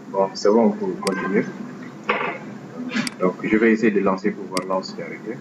Bon, c'est bon, on peut continuer. Donc, je vais essayer de lancer pour voir là où c'est arrivé.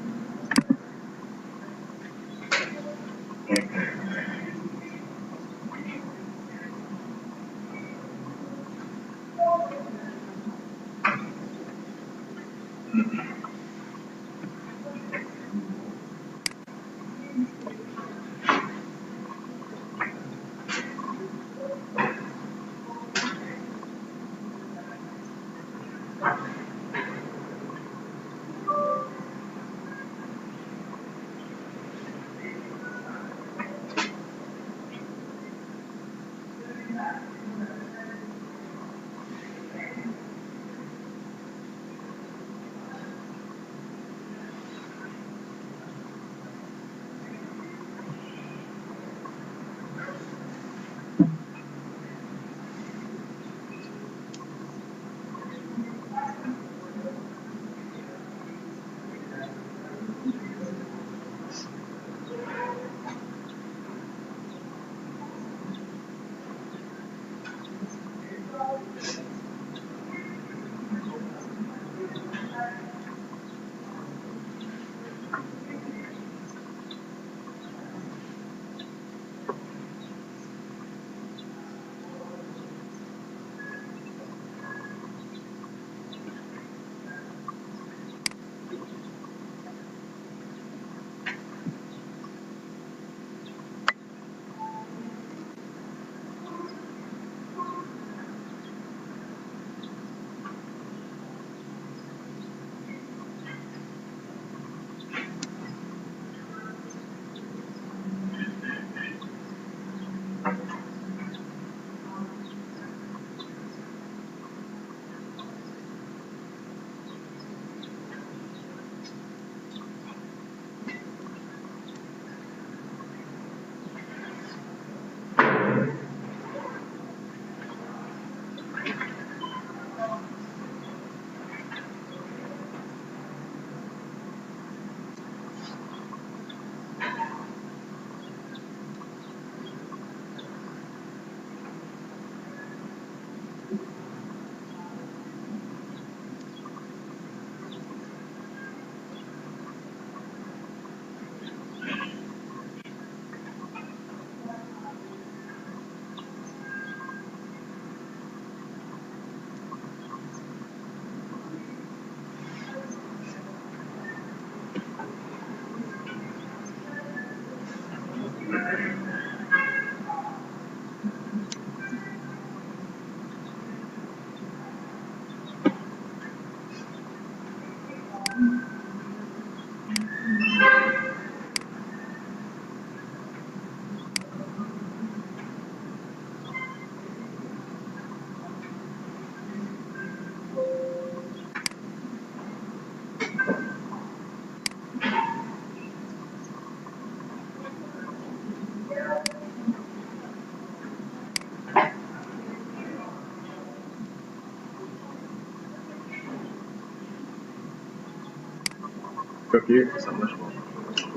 Ok, ça marche.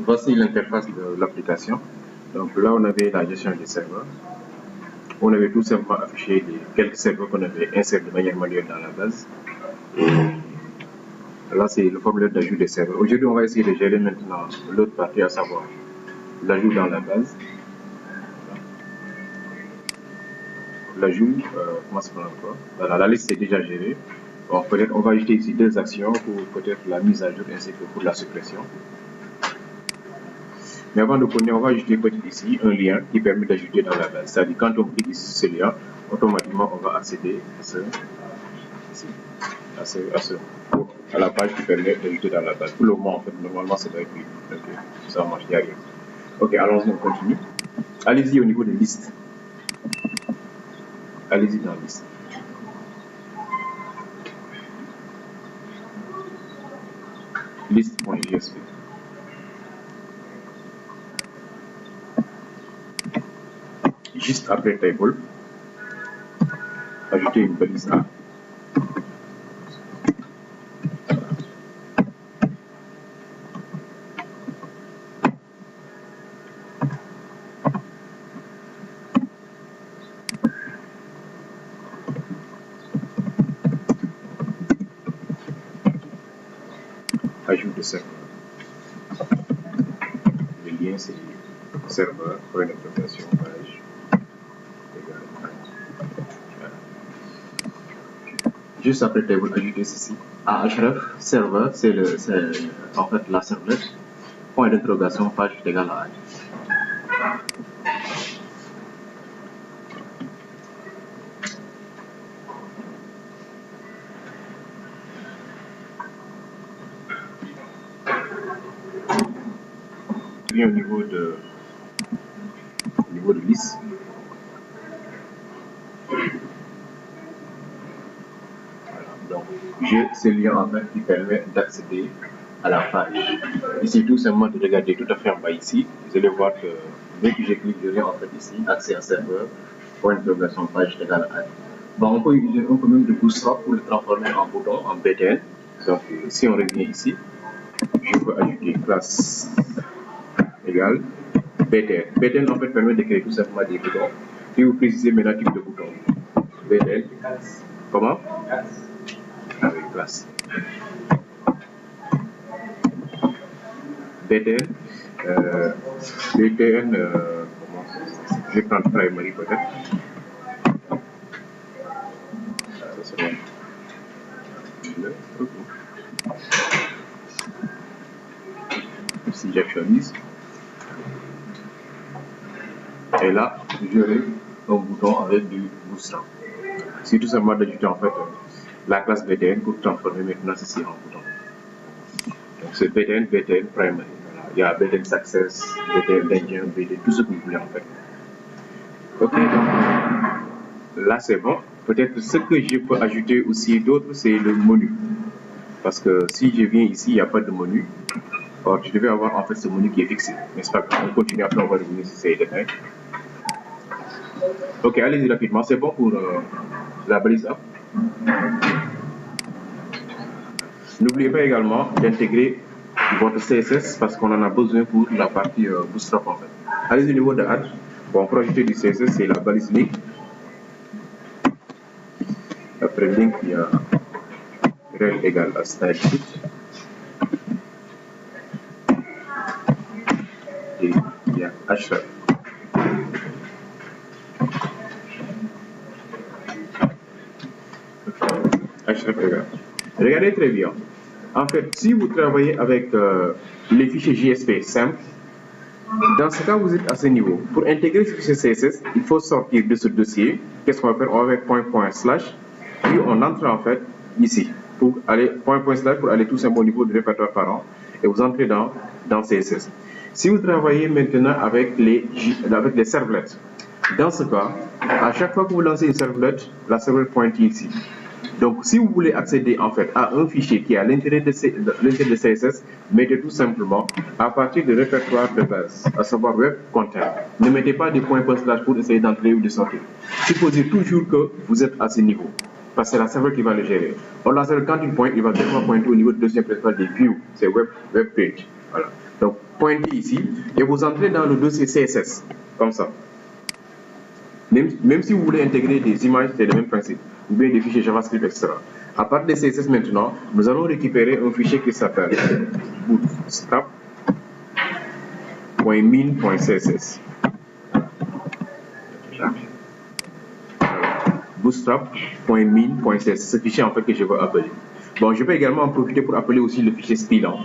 Voici l'interface de l'application. Donc là, on avait la gestion des serveurs. On avait tout simplement affiché les quelques serveurs qu'on avait insérés de manière manuelle dans la base. Et là, c'est le formulaire d'ajout des serveurs. Aujourd'hui, on va essayer de gérer maintenant l'autre partie, à savoir l'ajout dans la base. L'ajout, comment ça s'appelle encore? Voilà, la liste est déjà gérée. Bon, peut-être on va ajouter ici deux actions pour peut-être la mise à jour ainsi que pour la suppression. Mais avant de continuer, on va ajouter peut-être ici un lien qui permet d'ajouter dans la base. C'est-à-dire quand on clique ici sur ce lien, automatiquement on va accéder à la page qui permet d'ajouter dans la base. Pour le moment, en fait, normalement, ça doit être oui. Ok, ça marche, il y a rien. Ok, allons-y, on continue. Allez-y au niveau des listes. Allez-y dans la liste. Liste.jsp. Juste après table, ajouter une balise A. ajout de serveur. Le lien c'est serveur, point d'interrogation, page égale page. Voilà. Juste après table, ajouter ceci. À href, serveur, c'est en fait la servlette. Point d'interrogation, page égale à add. Au niveau de liste. Voilà. Donc j'ai ce lien en fait qui permet d'accéder à la page. Ici tout simplement de regarder tout à fait en bas ici. Vous allez voir que dès que je clique, je en fait ici accès à serveur, point d'interrogation, page égale à add. Bon, on peut utiliser un peu même de Bootstrap pour le transformer en bouton, en BTN. Donc si on revient ici, je peux ajouter classe égale BTN. BTN en fait permet de créer tout simplement des boutons. Si vous précisez maintenant type de bouton, BTN, comment? Avec classe. BTN, comment? Je vais prendre primary peut-être. Si j'actualise, et là j'aurai un bouton avec du Bootstrap. C'est tout simplement d'ajouter en fait la classe BTN pour transformer maintenant ceci en bouton. Donc c'est BTN primary. Voilà. Il y a BTN success, BTN danger, BTN, tout ce que vous voulez en fait. Ok, donc là c'est bon. Peut-être ce que je peux ajouter aussi d'autre, c'est le menu. Parce que si je viens ici, il n'y a pas de menu. Or, je devais avoir en fait ce menu qui est fixé. N'est-ce pas? On continue après, on va revenir sur ces détails. Ok, allez-y rapidement. C'est bon pour la balise up. N'oubliez pas également d'intégrer votre CSS parce qu'on en a besoin pour la partie Bootstrap en fait. Allez-y au niveau de add. Bon, pour ajouter du CSS, c'est la balise link. Après link, il y a rel égale à style sheet. Et il y a href. Regardez très bien. En fait, si vous travaillez avec les fichiers JSP simples, dans ce cas, vous êtes à ce niveau. Pour intégrer ce fichier CSS, il faut sortir de ce dossier. Qu'est-ce qu'on va faire? On va faire // puis on entre en fait ici pour aller // pour aller tout simplement au niveau du répertoire parent et vous entrez dans CSS. Si vous travaillez maintenant avec les servlettes, dans ce cas, à chaque fois que vous lancez une servlette, la servlette pointe ici. Donc, si vous voulez accéder en fait à un fichier qui est à l'intérieur de CSS, mettez tout simplement à partir du répertoire de base, à savoir web content. Ne mettez pas des points / pour essayer d'entrer ou de sortir. Supposez toujours que vous êtes à ce niveau, parce que c'est la serveur qui va le gérer. Or, la serveur, quand il pointe, il va directement pointer au niveau du dossier principal des views, c'est web page. Voilà. Donc, pointez ici et vous entrez dans le dossier CSS, comme ça. Même si vous voulez intégrer des images, c'est le même principe, ou bien des fichiers JavaScript, etc. À partir de CSS maintenant, nous allons récupérer un fichier qui s'appelle bootstrap.min.css. Bootstrap.min.css, ce fichier en fait que je veux appeler. Bon, je peux également en profiter pour appeler aussi le fichier stylant.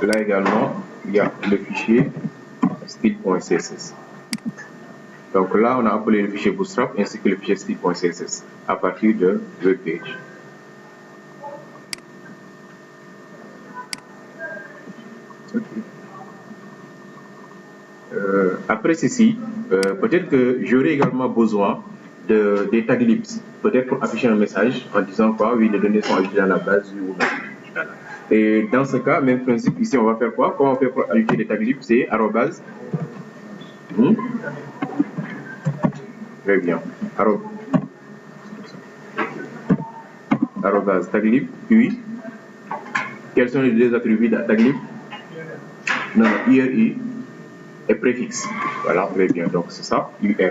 Là également, il y a le fichier style.css. Donc là, on a appelé le fichier Bootstrap ainsi que le fichier style.css à partir de webpage. Okay. Après ceci, peut-être que j'aurai également besoin des tags libs, peut-être pour afficher un message en disant quoi, oui, les données sont ajoutées dans la base, oui ou non. Et dans ce cas, même principe, ici on va faire quoi? Comment on fait pour ajouter des tags libs? C'est arrobase. Très bien. Arrobase taglib, puis quels sont les deux attributs de taglib? Non, URI et préfixe. Voilà, très bien. Donc c'est ça, URI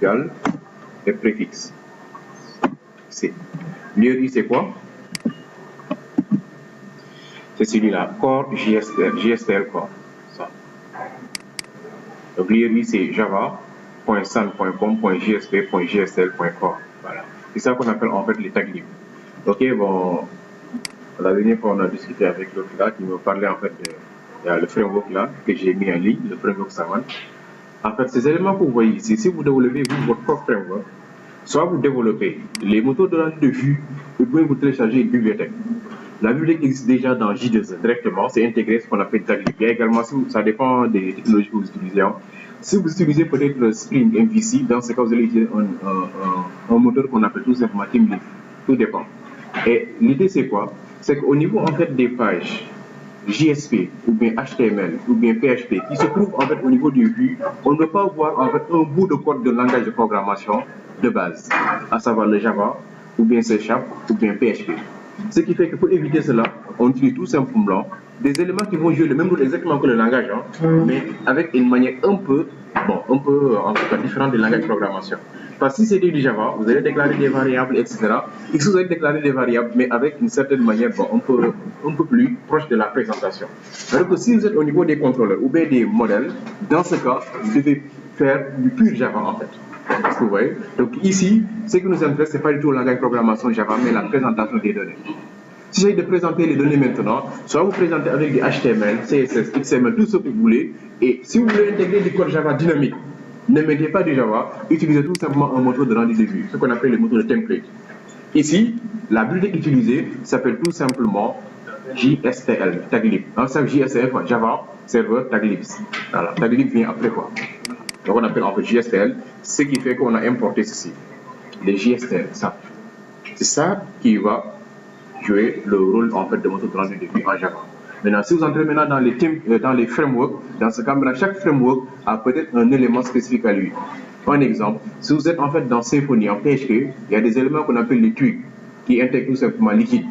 égale et préfixe C. L'URI c'est quoi? C'est celui-là, core JSTL core. Ça. Donc l'URI c'est java.san.com.jsp.gsl.core. Voilà. C'est ça qu'on appelle en fait les tags libres. Ok, bon, la dernière fois on a discuté avec l'autre là qui me parlait en fait de le framework là que j'ai mis en ligne, le framework Saman. En fait, ces éléments que vous voyez ici, si vous développez votre propre framework, soit vous développez les moteurs de rendu de vue, ou bien vous téléchargez une bibliothèque. La bibliothèque existe déjà dans J2E directement, c'est intégré ce qu'on appelle tag libres. Il y a également, ça dépend des technologies que vous utilisez. Si vous utilisez peut-être Spring MVC, dans ce cas vous allez utiliser un moteur qu'on appelle tout simplement TeamLib. Tout dépend. Et l'idée c'est quoi? C'est qu'au niveau en fait des pages JSP ou bien HTML ou bien PHP qui se trouvent en fait au niveau du vue, on ne peut pas voir en fait un bout de code de langage de programmation de base, à savoir le Java ou bien C# ou bien PHP. Ce qui fait que pour éviter cela, on utilise tout simplement des éléments qui vont jouer le même rôle exactement que le langage, mais avec une manière un peu en tout cas différente du langage de programmation. Parce que si c'était du Java, vous allez déclarer des variables, etc. Ici, vous allez déclarer des variables, mais avec une certaine manière un peu plus proche de la présentation. Alors que si vous êtes au niveau des contrôleurs ou bien des modèles, dans ce cas, vous devez faire du pur Java en fait. Est-ce que vous voyez? Donc ici, ce qui nous intéresse, ce n'est pas du tout le langage de programmation Java, mais la présentation des données. Si j'essaie de présenter les données maintenant, soit vous présentez avec du HTML, CSS, XML, tout ce que vous voulez, et si vous voulez intégrer du code Java dynamique, ne mettez pas du Java, utilisez tout simplement un moteur de rendu de vue, ce qu'on appelle le moteur de template. Ici, la bibliothèque utilisée s'appelle tout simplement JSTL, taglib. En ça, JSTL, Java Server Taglib. Voilà, taglib vient après quoi? Donc on appelle en fait JSTL, ce qui fait qu'on a importé ceci, les JSTL, ça. C'est ça qui va jouer le rôle en fait de moteur de rendu de vue en Java. Maintenant, si vous entrez maintenant dans les frameworks, dans ce cas, chaque framework a peut-être un élément spécifique à lui. Un exemple, si vous êtes en fait dans Symfony, en PHP, il y a des éléments qu'on appelle les twigs, qui intègrent tout simplement liquide.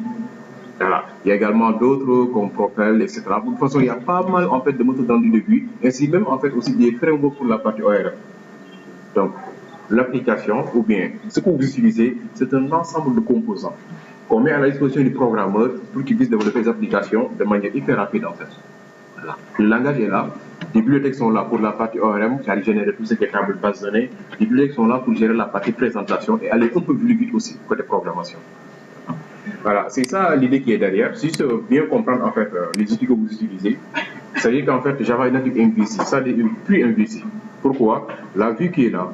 Voilà. Il y a également d'autres comme Propel, etc. De toute façon, il y a pas mal en fait de moteurs de rendu de vue, ainsi même en fait aussi des frameworks pour la partie ORM. Donc, l'application, ou bien ce que vous utilisez, c'est un ensemble de composants qu'on met à la disposition du programmeur pour qu'il puisse développer des applications de manière hyper rapide en fait. Voilà. Le langage est là, les bibliothèques sont là pour la partie ORM, qui a généré tout ce qui est table base de données, les bibliothèques sont là pour gérer la partie présentation et aller un peu plus vite aussi côté programmation. Voilà, c'est ça l'idée qui est derrière. Si c'est bien comprendre en fait les outils que vous utilisez, c'est-à-dire qu'en fait Java est native MVC, ça n'est plus MVC. Pourquoi? La vue qui est là,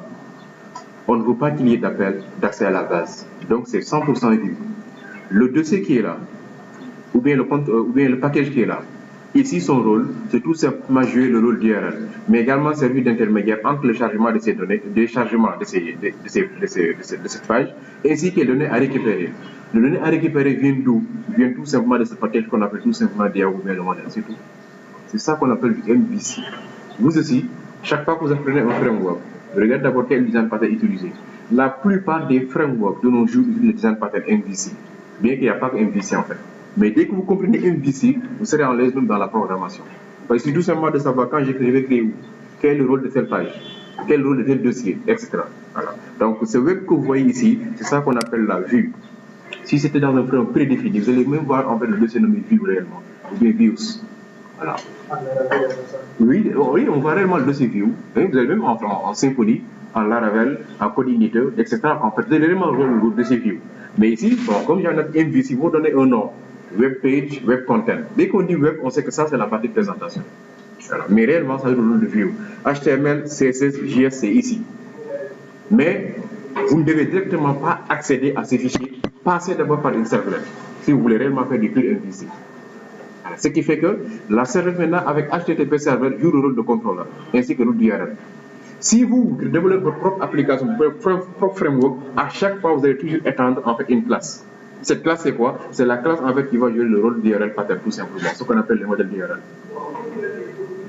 on ne veut pas qu'il y ait d'accès à la base. Donc c'est 100% vue. Le dossier qui est là, ou bien le package qui est là, ici son rôle, c'est tout simplement jouer le rôle d'URL, mais également servir d'intermédiaire entre le chargement de ces données, le chargement de cette page, ainsi que les données à récupérer. Les données à récupérer viennent d'où? Viennent tout simplement de ce package qu'on appelle tout simplement DAO, mais le modèle, c'est tout. C'est ça qu'on appelle du MVC. Vous aussi, chaque fois que vous apprenez un framework, regardez d'abord quel design pattern utiliser. La plupart des frameworks de nos jours utilisent le design pattern MVC, bien qu'il n'y a pas que MVC en fait. Mais dès que vous comprenez MVC, vous serez en l'aise même dans la programmation. Parce que c'est tout simplement de savoir quand je vais créer où, quel est le rôle de telle page, quel est le rôle de tel dossier, etc. Voilà. Donc ce web que vous voyez ici, c'est ça qu'on appelle la vue. Si c'était dans un framework prédéfini, vous allez même voir en fait le dossier nommé view réellement, ou bien views. Voilà. Oui, on voit réellement le dossier view. Vous avez même en Symfony, en Laravel, en Codeigniter, etc. En fait, vous avez vraiment le dossier view. Mais ici, comme il y a notre MVC, vous donnez un nom, web page, web content. Dès qu'on dit web, on sait que ça c'est la partie présentation. Voilà. Mais réellement, ça a le rôle de view. HTML, CSS, JS, c'est ici. Mais vous ne devez directement pas accéder à ces fichiers. Passez d'abord par une servlette si vous voulez réellement faire du pur MVC. Ce qui fait que la servlette maintenant avec HTTP server joue le rôle de contrôleur ainsi que le rôle d'URL. Si vous développez votre propre application, votre propre framework, à chaque fois vous allez toujours étendre en fait une classe. Cette classe c'est quoi? C'est la classe en fait qui va jouer le rôle d'URL pattern tout simplement, ce qu'on appelle le modèle d'URL.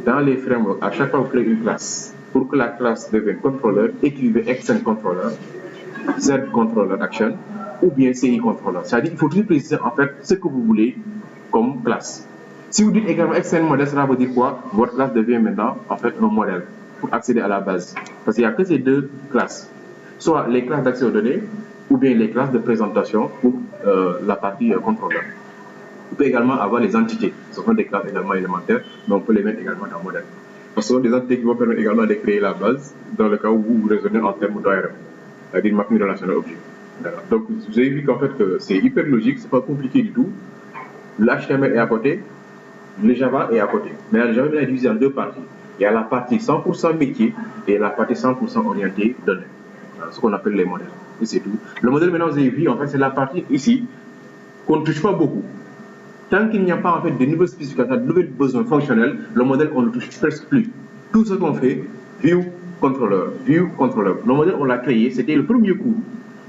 Dans les frameworks, à chaque fois vous créez une classe. Pour que la classe devienne contrôleur, écrivez extend controller, Z controller action ou bien CI controller. C'est-à-dire qu'il faut toujours préciser en fait ce que vous voulez comme classe. Si vous dites également extend modèle, cela veut dire quoi? Votre classe devient maintenant en fait un modèle pour accéder à la base. Parce qu'il n'y a que ces deux classes. soit les classes d'accès aux données, ou bien les classes de présentation pour la partie contrôleur. On peut également avoir les entités, ce sont des classes également élémentaires, mais on peut les mettre également dans le modèle. Ce sont des entités qui vont permettre également de créer la base dans le cas où vous raisonnez en termes d'ORM, c'est-à-dire mapping relationnel objet. Donc vous avez vu qu'en fait que c'est hyper logique, c'est pas compliqué du tout. L'HTML est à côté, le Java est à côté. Mais le Java est divisé en deux parties. Il y a la partie 100% métier et la partie 100% orientée données. Ce qu'on appelle les modèles. Et c'est tout. Le modèle maintenant vous avez vu, en fait c'est la partie ici qu'on ne touche pas beaucoup. Tant qu'il n'y a pas en fait de nouvelles spécifications, de nouveaux besoins fonctionnels, le modèle on ne le touche presque plus. Tout ce qu'on fait, view, controller, view, controller. Le modèle on l'a créé, c'était le premier coup.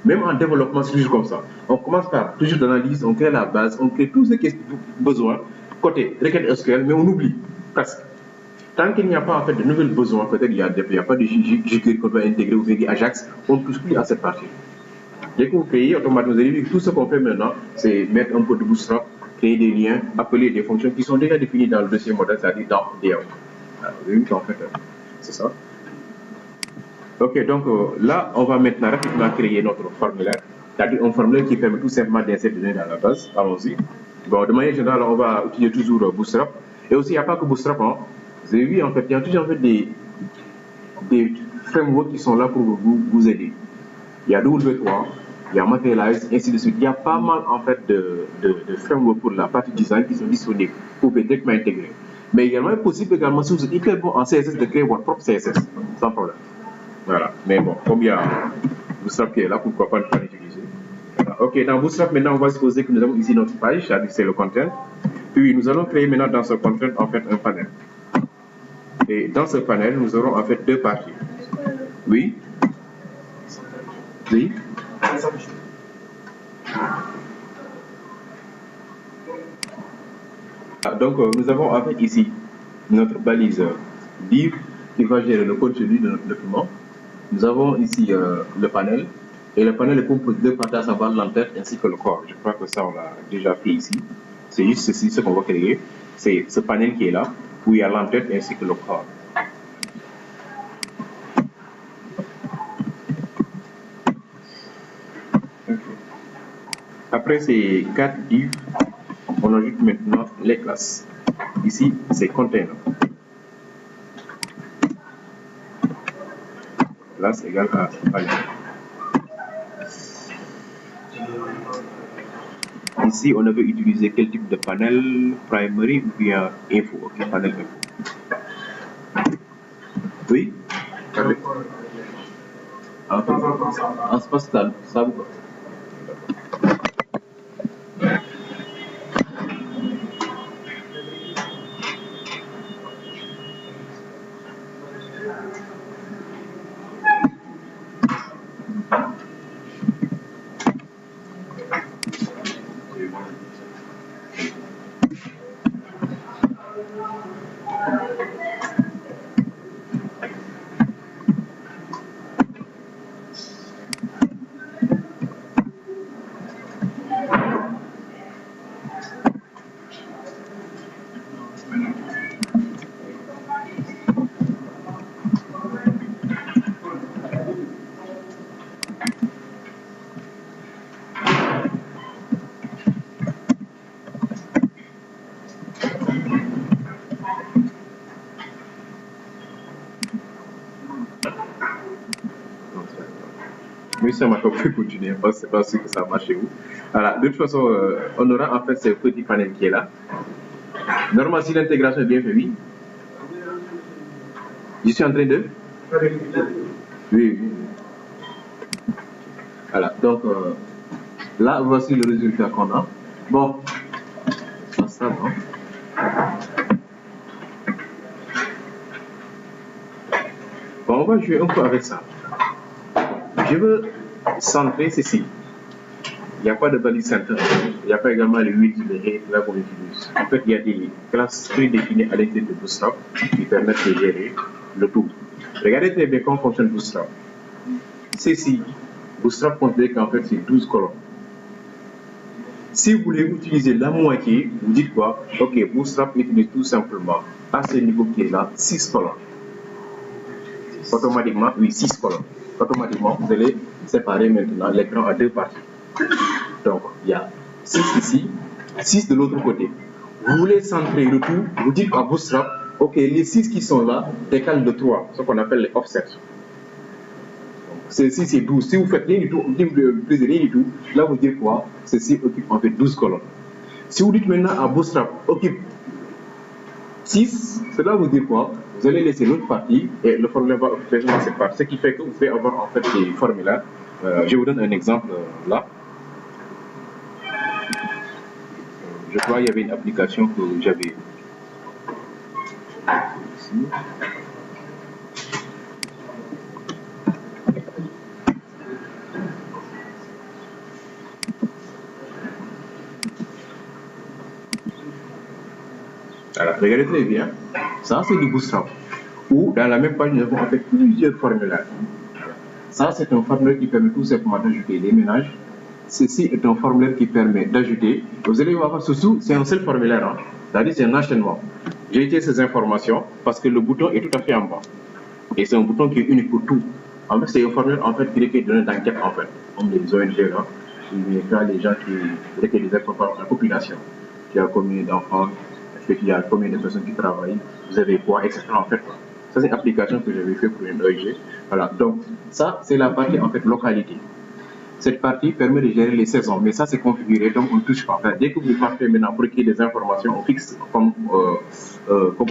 Même en développement, c'est juste comme ça. On commence par toujours d'analyse, on crée la base, on crée tout ce qui est besoin, côté requête SQL, mais on oublie presque. Tant qu'il n'y a pas en fait de nouveaux besoins, peut-être il n'y a pas de jQuery qu'on doit intégrer ou des Ajax, on ne touche plus à cette partie. Dès que vous créez, automatiquement, vous allez voir que tout ce qu'on fait maintenant, c'est mettre un peu de bootstrap, créer des liens, appeler des fonctions qui sont déjà définies dans le dossier modèle, c'est-à-dire dans DAO. Vous avez vu qu'en fait, c'est ça. Ok, donc là, on va maintenant rapidement créer notre formulaire, c'est-à-dire un formulaire qui permet tout simplement d'insérer des données dans la base. Allons-y. Bon, de manière générale, on va utiliser toujours Bootstrap. Et aussi, il n'y a pas que Bootstrap. Hein. Vous avez vu, en fait, il y a toujours en fait, des frameworks qui sont là pour vous aider. Il y a W3, il y a Materialize, ainsi de suite. Il y a pas mal en fait de frameworks pour la partie design qui sont disponibles pour directement intégrer. Mais également, il est possible également, si vous êtes hyper bon en CSS, de créer votre propre CSS, sans problème. Voilà, mais bon, comme il y a Bootstrap qui est là, pourquoi pas ne pas l'utiliser. Voilà. Ok, dans Bootstrap, maintenant, on va supposer que nous avons ici notre page, c'est le content. Puis, nous allons créer maintenant dans ce content, en fait, un panel. Et dans ce panel, nous aurons en fait deux parties. Oui. Oui. Donc, nous avons en fait ici notre balise div qui va gérer le contenu de notre document. Nous avons ici le panel, et le panel est composé de deux parties, à savoir l'entête ainsi que le corps. Je crois que ça, on l'a déjà fait ici. C'est juste ceci, ce qu'on va créer. C'est ce panel qui est là, où il y a l'entête ainsi que le corps. Okay. Après ces quatre divs, on ajoute maintenant les classes. Ici, c'est container. Classe égale à panel. Ici, on avait utilisé quel type de panel, primary ou bien info. Ok, panel info. Oui. En espace stable, ça vous va. Oui, ça m'a compris, continuer. C'est pas sûr que ça marche chez vous. Voilà, de toute façon, on aura en fait ce petit panel qui est là. Normalement, si l'intégration est bien faite, oui. Je suis en train de. Oui. Voilà, donc là, voici le résultat qu'on a. Bon, ça va. Bon, on va jouer un peu avec ça. Je veux centrer ceci. Il n'y a pas de balise center. Il n'y a pas également les 8 de là qu'on utilise. En fait, il y a des classes prédéfinies à l'intérieur de Bootstrap qui permettent de gérer le tout. Regardez très bien comment fonctionne Bootstrap. Ceci, Bootstrap considère qu'en fait c'est 12 colonnes. Si vous voulez utiliser la moitié, vous dites quoi? Ok, Bootstrap utilise tout simplement à ce niveau qui est là 6 colonnes. Automatiquement, oui, 6 colonnes. automatiquement, vous allez séparer maintenant l'écran en deux parties. Donc, il y a 6 ici, 6 de l'autre côté. Vous voulez centrer le tout, vous dites à Bootstrap, ok, les 6 qui sont là décalent de 3, ce qu'on appelle les offsets. Ceci, c'est 12. Si vous faites rien du tout, vous prenez rien du tout, là, vous dites quoi? Ceci occupe en fait 12 colonnes. Si vous dites maintenant à Bootstrap, occupe 6, cela vous dit quoi? Vous allez laisser l'autre partie et le formulaire va occuper cette partie. Ce qui fait que vous pouvez avoir en fait des formulaires. Je vous donne un exemple là. Je crois qu'il y avait une application que j'avais ici. Alors, regardez très bien. Ça, c'est du Bootstrap. Ou dans la même page, nous avons en fait plusieurs formulaires. Ça, c'est un formulaire qui permet tout simplement d'ajouter les ménages. Ceci est un formulaire qui permet d'ajouter. Vous allez voir, sous c'est un seul formulaire. Hein. C'est-à-dire, c'est un enchaînement. J'ai été ces informations parce que le bouton est tout à fait en bas. Et c'est un bouton qui est unique pour tout. En fait, c'est un formulaire en fait, qui requiert des données d'enquête, en fait. Comme les ONG, là. Les gens qui requièrent des informations de la population. Qui a combien d'enfants, il y a combien de personnes qui travaillent, vous avez quoi, etc. En fait, ça c'est une application que j'avais fait pour une ONG. Voilà, donc ça c'est la partie en fait localité. Cette partie permet de gérer les saisons, mais ça c'est configuré, donc on ne touche pas. Enfin, dès que vous partez maintenant pour créer des informations, on fixe comme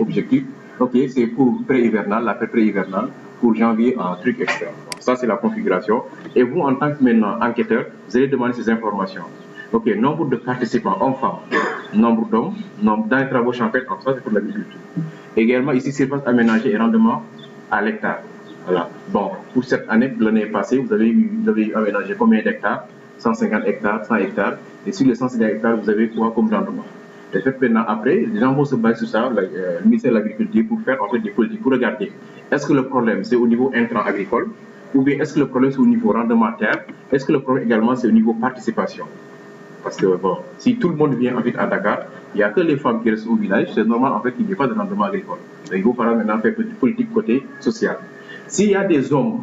objectif. Ok, c'est pour pré-hivernal, la pré-hivernal, pour janvier en truc externe. Ça c'est la configuration. Et vous en tant que maintenant enquêteur, vous allez demander ces informations. Ok, nombre de participants, hommes-femmes, nombre d'hommes, nombre dans les travaux champêtres, ça c'est pour l'agriculture. Également ici, surface aménagée et rendement à l'hectare. Voilà. Bon, pour cette année, l'année passée, vous avez aménagé combien d'hectares? 150 hectares, 100 hectares. Et sur les 150 hectares, vous avez quoi comme rendement? Et fait maintenant, après, les gens vont se baser sur ça, le ministère de l'Agriculture, pour faire en fait des politiques, pour regarder. Est-ce que le problème c'est au niveau intrant agricole? Ou bien est-ce que le problème c'est au niveau rendement terre? Est-ce que le problème également c'est au niveau participation? Parce que bon, si tout le monde vient en fait à Dakar, il n'y a que les femmes qui restent au village, c'est normal en fait qu'il n'y ait pas de rendement agricole. Donc, il faut falloir maintenant faire une politique côté social. S'il y a des hommes,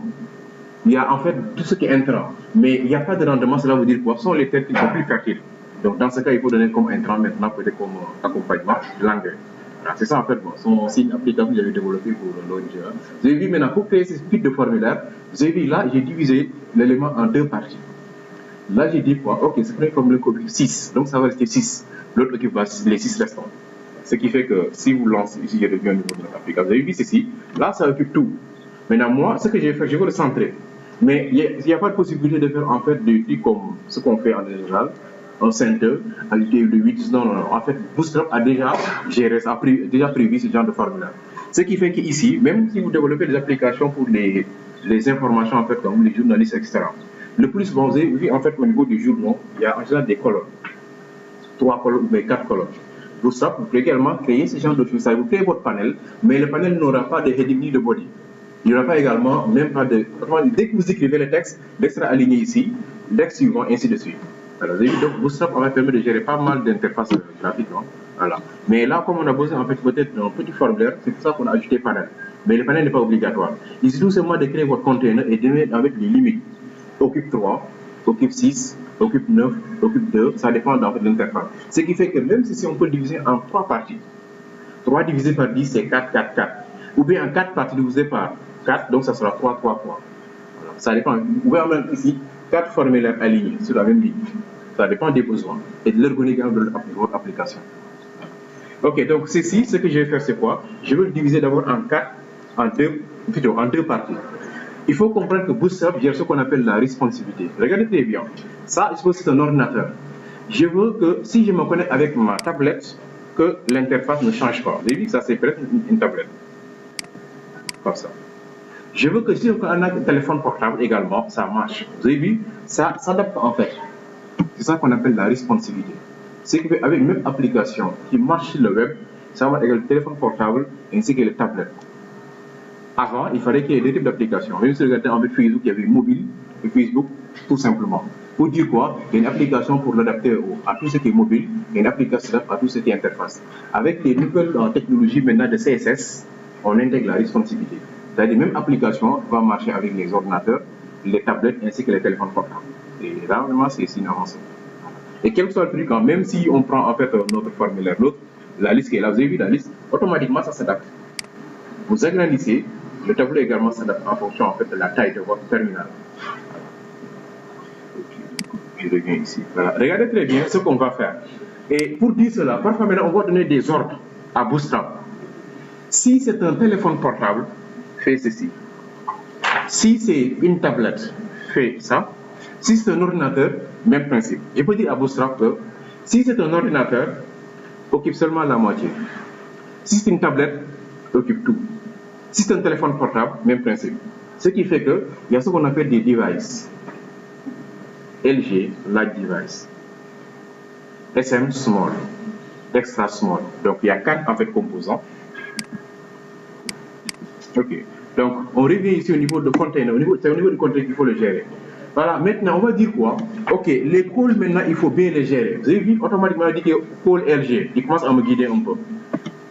il y a en fait tout ce qui est intrant, mais il n'y a pas de rendement, cela veut dire quoi? Ce sont les terres qui sont plus fertiles. Donc dans ce cas, il faut donner comme intrant maintenant, peut-être comme accompagnement, l'engrais. Voilà, c'est ça en fait, bon, c'est une application que j'avais développée pour l'ONG. Vous avez vu maintenant, pour créer ce type de formulaire, vous avez vu là, j'ai divisé l'élément en deux parties. Là, j'ai dit quoi? Ok, c'est vrai comme le occupe 6, donc ça va rester 6. L'autre occupe les 6 restants. Ce qui fait que si vous lancez ici, je reviens au niveau de notre application. Vous avez vu ceci, là, ça occupe tout. Maintenant, moi, ce que je vais faire, je vais le centrer. Mais il n'y a pas de possibilité de faire en fait des trucs comme ce qu'on fait en général, un center, ajouter le 8. Non, non, non. En fait, Bootstrap a déjà géré, déjà prévu ce genre de formulaire. Ce qui fait qu'ici, même si vous développez des applications pour les informations, en fait, comme les journalistes, etc., le plus souvent, vous avez vu en fait au niveau du journal, il y a en général des colonnes, 3 colonnes ou 4 colonnes. Bootstrap, vous pouvez également créer ce genre de choses. Vous créez votre panel, mais le panel n'aura pas de heading ni de body. Il n'y aura pas également, même pas de. Dès que vous écrivez le texte sera aligné ici, le texte suivant, ainsi de suite. Alors, vous avez vu, donc Bootstrap va permettre de gérer pas mal d'interfaces graphiques. Hein? Voilà. Mais là, comme on a besoin en fait peut-être d'un petit formulaire, c'est pour ça qu'on a ajouté panel. Mais le panel n'est pas obligatoire. Il suffit tout simplement de créer votre container et de mettre avec les limites. Occupe 3, occupe 6, occupe 9, occupe 2, ça dépend de l'interface. Ce qui fait que même si on peut diviser en 3 parties, 3 divisé par 10, c'est 4, 4, 4. Ou bien en 4 parties divisé par 4, donc ça sera 3, 3, 3. Voilà. Ça dépend. Vous pouvez mettre ici 4 formulaires alignés sur la même ligne. Ça dépend des besoins et de l'ergonomie de votre application. Ok, donc ceci, ce que je vais faire, c'est quoi? Je vais le diviser d'abord en 4, en deux parties. Il faut comprendre que Bootstrap gère ce qu'on appelle la responsivité. Regardez très bien. Ça, je suppose que c'est un ordinateur. Je veux que si je me connecte avec ma tablette, que l'interface ne change pas. Vous avez vu que ça, c'est peut-être une tablette. Comme ça. Je veux que si on a un téléphone portable également, ça marche. Vous avez vu, ça s'adapte en fait. C'est ça qu'on appelle la responsivité. C'est qu'avec une même application qui marche sur le web, ça va égaler le téléphone portable ainsi que les tablettes. Avant, il fallait qu'il y ait deux types d'applications. Même si vous regardez en fait Facebook, il y avait mobile et Facebook, tout simplement. Pour dire quoi? Il y a une application pour l'adapter à tout ce qui est mobile et une application à tout ce qui est interface. Avec les nouvelles technologies maintenant de CSS, on intègre la responsivité. C'est-à-dire même application va marcher avec les ordinateurs, les tablettes ainsi que les téléphones portables. Et là, vraiment, c'est une avancée. Et quel que soit le prix, quand même si on prend en fait notre formulaire, l'autre, la liste qui est là, vous avez vu la liste, automatiquement ça s'adapte. Vous agrandissez, le tableau également s'adapte en fonction en fait de la taille de votre terminal. Je reviens ici. Voilà. Regardez très bien ce qu'on va faire. Et pour dire cela, parfois maintenant on va donner des ordres à Bootstrap. Si c'est un téléphone portable, fais ceci. Si c'est une tablette, fais ça. Si c'est un ordinateur, même principe. Je peux dire à Bootstrap que si c'est un ordinateur, occupe seulement la moitié. Si c'est une tablette, occupe tout. Si c'est un téléphone portable, même principe. Ce qui fait qu'il y a ce qu'on appelle des devices. LG, large device. SM, small. Extra small. Donc il y a 4 en fait composants. Ok. Donc on revient ici au niveau de container. C'est au niveau du container qu'il faut le gérer. Voilà, maintenant on va dire quoi? Ok, les calls maintenant il faut bien les gérer. Vous avez vu, automatiquement on dit que call LG, il commence à me guider un peu.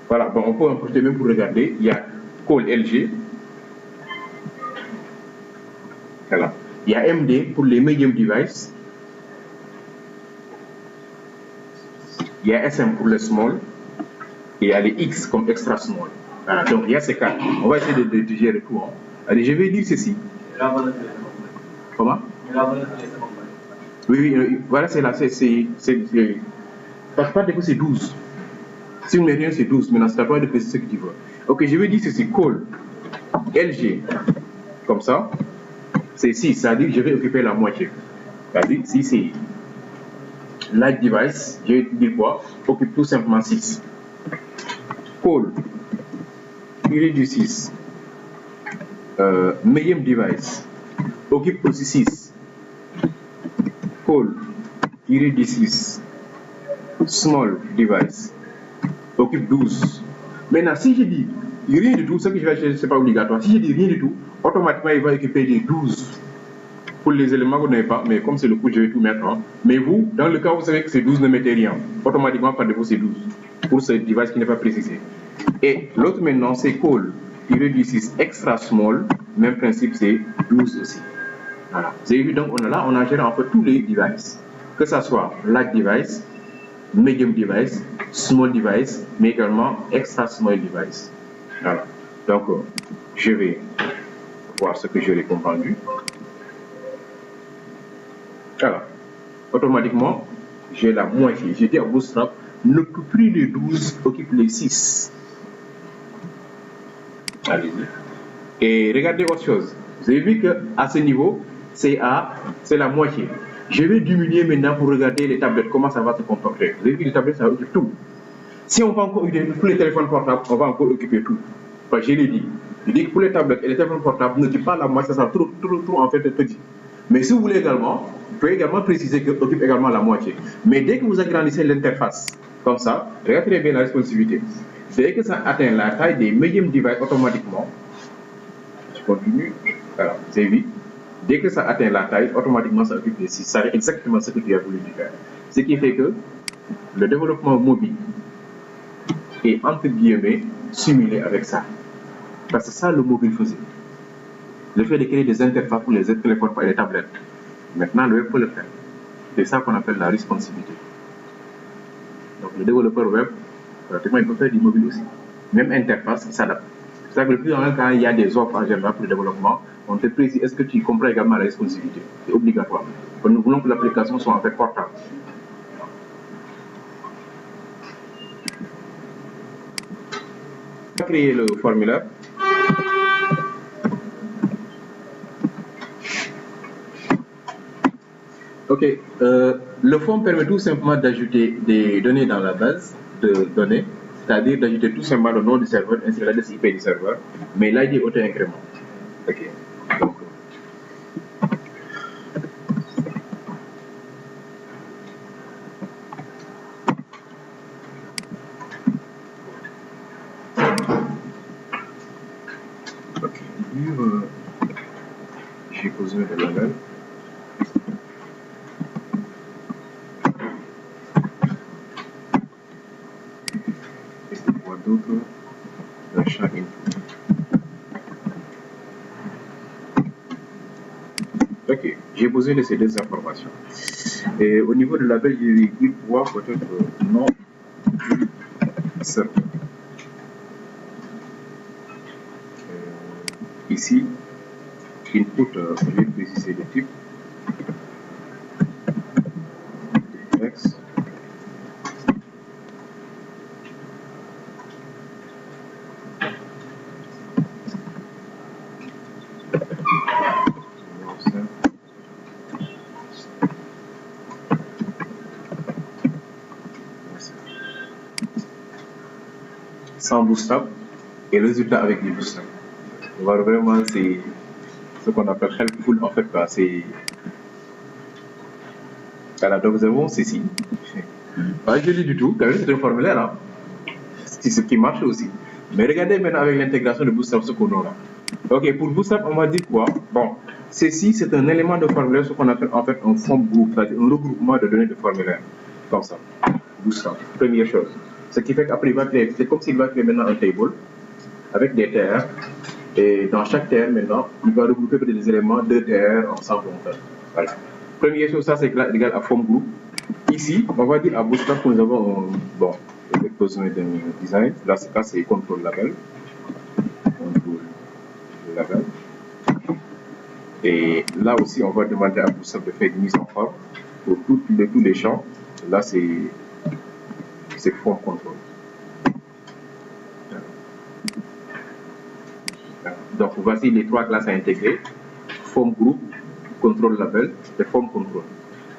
Voilà, bon, on peut en profiter même pour regarder. Il y a call LG. Voilà. Il y a MD pour les medium devices. Il y a SM pour le small. Et il y a les X comme extra small. Voilà, donc il y a ces 4. On va essayer de gérer tout. Hein. Allez, je vais dire ceci. Comment? Oui, voilà, c'est là. Par contre, c'est 12. Si vous ne mettez rien, c'est 12. Maintenant, c'est à toi de préciser ce que tu veux. Ok, je vais dire ceci. Call LG. Comme ça. C'est 6. C'est-à-dire que je vais occuper la moitié. C'est-à-dire, si c'est large device, je vais dire quoi? Occupe tout simplement 6. Call. Tiré du 6. Medium device. Occupe aussi 6. Call. Tiré du 6. Small device. Occupe 12. Maintenant, si je dis rien du tout, ce que je vais chercher, ce n'est pas obligatoire. Si je dis rien du tout, automatiquement, il va occuper les 12. Pour les éléments que vous n'avez pas, mais comme c'est le coup, je vais tout mettre. Hein. Mais vous, dans le cas où vous savez que c'est 12, ne mettez rien. Automatiquement, par défaut, c'est 12. Pour ce device qui n'est pas précisé. Et l'autre maintenant, c'est call. Tiré du 6 extra small. Même principe, c'est 12 aussi. Voilà. Vous avez vu, donc on a géré en fait tous les devices. Que ce soit large device, medium device, small device, mais également extra small device. Voilà. Donc, je vais voir ce que j'aurais comprendu. Alors, automatiquement, j'ai la moitié. J'ai dit à Bootstrap, n'occupe plus les 12, occupe les 6. Allez-y. Et regardez autre chose. Vous avez vu qu'à ce niveau, c'est la moitié. Je vais diminuer maintenant pour regarder les tablettes, comment ça va se comporter. Vous avez vu, les tablettes, ça occupe tout. Si on va encore utiliser tous les téléphones portables, on va encore occuper tout. Enfin, je l'ai dit. Je dis que pour les tablettes et les téléphones portables, n'occupent pas la moitié, ça sera trop en fait petit. Mais si vous voulez également, vous pouvez également préciser que occupe également la moitié. Mais dès que vous agrandissez l'interface, comme ça, regardez très bien la responsivité. Dès que ça atteint la taille des medium devices automatiquement, je continue, alors, c'est vite. Dès que ça atteint la taille, automatiquement ça occupe les 6. Ça fait exactement ce que tu as voulu faire. Ce qui fait que le développement mobile est entre guillemets simulé avec ça. Parce que ça, le mobile faisait. Le fait de créer des interfaces pour les téléphones et les tablettes. Maintenant, le web peut le faire. C'est ça qu'on appelle la responsivité. Donc, le développeur web, pratiquement, il peut faire du mobile aussi. Même interface, il s'adapte. C'est ça que le plus souvent, quand il y a des offres en général pour le développement, on te précise, est-ce que tu comprends également la responsivité? C'est obligatoire. Nous voulons que l'application soit en fait portable. On va créer le formulaire. Ok, le form permet tout simplement d'ajouter des données dans la base de données, c'est-à-dire d'ajouter tout simplement le nom du serveur ainsi que l'adresse IP du serveur, mais l'ID auto-incrément. Ok. Donc, ok. J'ai posé le label. D'autres d'achat input. besoin de ces deux informations. Et au niveau de label, je vais dire quoi, peut-être nom du serveur. Ici, input, je vais préciser le type. Next. Sans bootstrap et le résultat avec du bootstrap. Voilà, vraiment, c'est ce qu'on appelle helpful en fait. C'est voilà, donc nous avons ceci. Pas joli du tout, quand même, c'est un formulaire, hein. C'est ce qui marche aussi. Mais regardez maintenant avec l'intégration de bootstrap ce qu'on aura. Ok, pour bootstrap, on va dire quoi? Bon, ceci c'est un élément de formulaire, ce qu'on appelle en fait un form group, c'est-à-dire un regroupement de données de formulaire. Comme ça. Bootstrap, première chose. Ce qui fait qu'après, c'est comme s'il va créer maintenant un table avec des terres. Et dans chaque terre, maintenant, il va regrouper des éléments de terres ensemble. Voilà. Première chose, ça c'est égal à form group. Ici, on va dire à bootstrap que nous avons bon, besoin d'un design. Là, c'est contrôle label. Contrôle label. Et là aussi, on va demander à bootstrap de faire une mise en forme pour tous les champs. Là, c'est form control. Donc voici les trois classes à intégrer: form group, control label et form control.